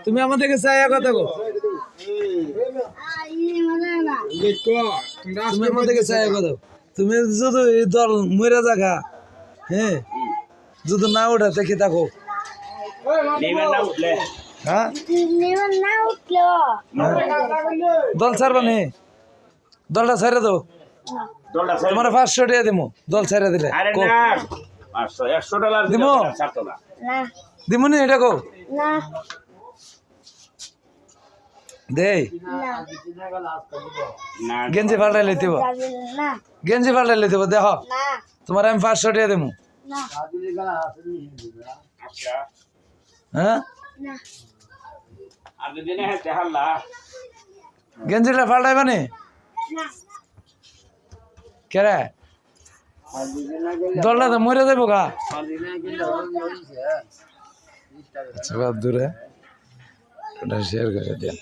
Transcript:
তুমি আমাদেরকে চাই কথা গো, তুমি আমাদেরকে চাই কথা। তুমি যদি এই দল মরে জায়গা, হ্যাঁ যদি না ওঠে দেখি থাকো, হ্যাঁ দল ছাড়বা নি, দলটা ছেড়ে দাও। তোমার 500 টাকা দিমু, দল ছেড়ে দিলে দিমু দিমু নি, এটা কো দেই। গেঞ্জি পাল্টাইলে দিব, গেঞ্জি পাল্টাইলে দিব, দেখ তোমার আমি 500 টাকা দিমু। হ্যাঁ গেঞ্জিটা পাল্টাইবা নি কেরে, দলটা তো মরে যাবো গা। দূরে শেয়ার করে দিয়া।